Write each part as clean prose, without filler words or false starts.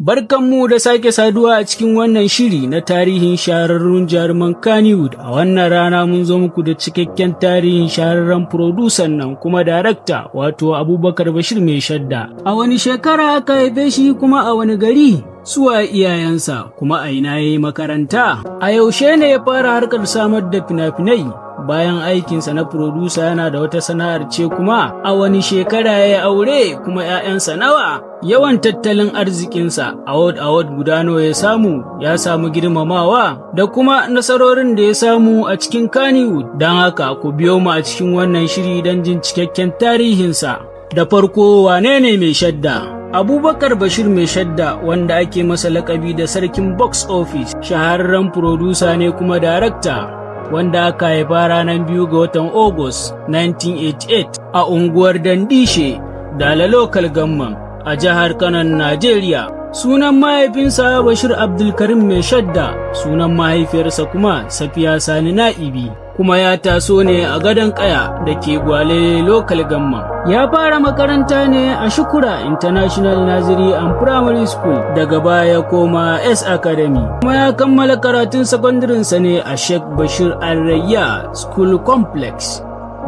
Barkanmu da sake saduwa a cikin wannan shiri na tarihin shahararrun jaruman Kannywood. A wannan rana mun zo muku da cikakken tarihin shahararren furodusan nan kuma darakta wato Abubakar Bashir Mai Shadda. A wani shekara aka haife shi kuma a wani gari? Suwa iyayensa kuma a ina yayi makaranta? A yaushe ne ya fara harkar samar da fina-finai? Bayan aikinsa na furodusa yana da wata sana'ar ce kuma a wani shekara ya yi aure kuma ‘ya'yansa nawa? Yawan tattalin arzikinsa award guda nawa ya samu girmamawa da kuma nasarorin da ya samu a cikin Kannywood. Don haka ku biyo mu a cikin wannan shiri don jin cikakken tarihinsa. Da farko wane ne Mai Shadda? Abubakar Bashir Mai Shadda, wanda ake masa lakabi da sarkin box office, shahararren furodusa ne kuma darakta wanda aka haifa ranar 2 ga watan Agus 1988 a unguwar Dandishe, Dala Local Government a jihar Kano, Najeriya. Sunan mahaifinsa Bashir Abdulkarim Mai Shadda, sunan mahaifiyarsa kuma Safiya Sani Na'ibi, kuma ya taso ne a Gadon Kaya da ke Gwale Local Government. Ya fara makaranta ne a Shukura International Nursery and Primary School, daga baya koma S Academy, kuma ya kammala karatun sakandarensa ne a Sheikh Bashir Al-Rayya School Complex.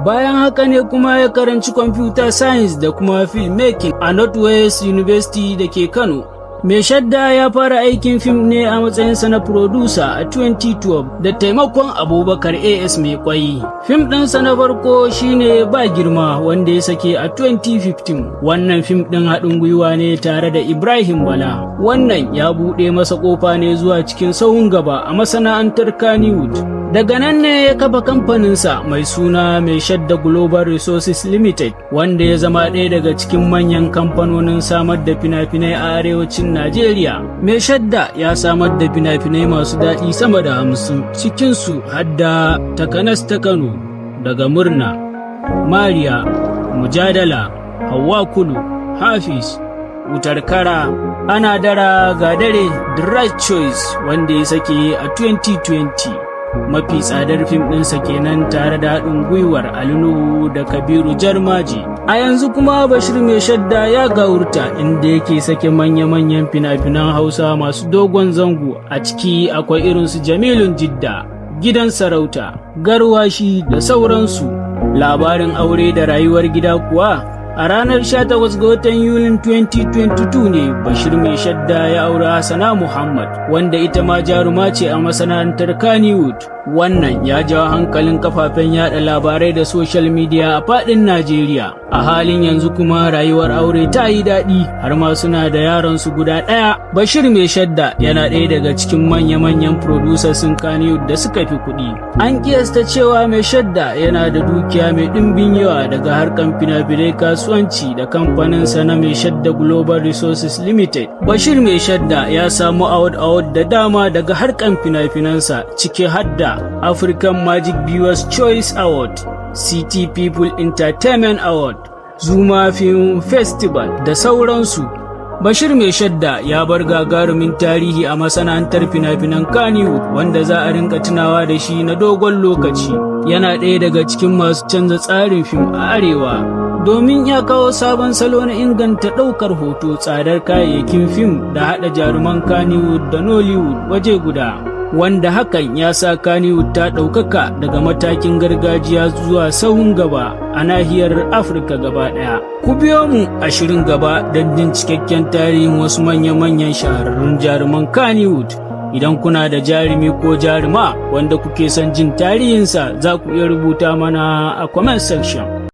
Bayan haka ne kuma ya karanci Computer Science da kuma Filmmaking a Northwest University da ke Kano. Mai Shadda ya fara aikin fim ne a matsayinsa na producer a 2012 da taimakon Abubakar AS Mai Kwai. Fim ɗinsa na farko shine Ba Girma, wanda ya sake a 2015. Wannan fim ɗin haɗin gwiwa ne tare da Ibrahim Bala. Wannan ya buɗe masa ƙofa ne zuwa cikin sahun gaba a masana'antar Kannywood. Daga nan ne ya kafa kamfaninsa mai suna Mai Shadda Global Resources Limited, wanda ya zama ɗaya daga cikin manyan kamfanonin samar da fina-finai a arewacin Najeriya. Mai Shadda ya samar da fina-finai masu daɗi sama da 50, cikinsu hadda Takanas ta Kano, Daga Murna, Mariya, Mujadala, Hauwa Kulu, Hafiz, Wutar Kara, Ana Dara Ga Dare, The Right Choice, wanda ya sake a 2020. Mafi tsadar fim ɗinsa kenan tare da haɗin gwiwar Ali Nuhu da Kabiru Jarmaji. A yanzu kuma Bashir Mai Shadda ya gawurta, inda yake sake manya-manyan fina-finan Hausa masu dogon zango. A ciki akwai irinsu Jamilun Jidda, Gidan Sarauta, Garwashi da sauransu. Labarin aure da rayuwar gida kuwa, a ranar 18 ga watan Yulin 2022 ne Bashir Mai Shadda ya auri Hassana Muhammad, wanda ita ma jaruma ce a masana'antar Kannywood. Wannan ya jawo hankalin kafafen yada labarai da social media a faɗin Najeriya. A halin yanzu kuma rayuwar aure ta yi daɗi, har ma suna da yaron su guda ɗaya. Bashir Mai Shadda yana ɗaya daga cikin manya-manyan producers Kannywood da suka fi kuɗi. An kiyasta cewa Mai Shadda yana da dukiya mai ɗimbin yawa daga harkan fina-finai, kasuwanci da kamfaninsa na Mai Shadda Global Resources Limited. Bashir Mai Shadda ya samu award da dama daga harkan fina-finansa, ciki hadda African Magic Viewers Choice Award, City People Entertainment Award, Zuma Film Festival da sauransu. Bashir Mai Shadda ya bar gagarumin tarihi a masana'antar fina-finan Kannywood, wanda za a rinka tunawa da shi na dogon lokaci. Yana ɗaya daga cikin masu canza tsarin fim a arewa, domin ya kawo sabon salo na inganta ɗaukar hoto, tsadar kayayyakin fim da haɗa jaruman Kannywood da Nollywood waje guda, wanda hakan ya sa Kannywood ta ɗaukaka daga matakin gargajiya zuwa sahun gaba a nahiyar Afirka gaba ɗaya. Ku biyo mu a shirin gaba don jin cikakken tarihin wasu manya-manyan shahararrun jaruman Kannywood. Idan kuna da jarumi ko jaruma wanda kuke son jin tarihinsa, za ku iya rubuta mana a comment section.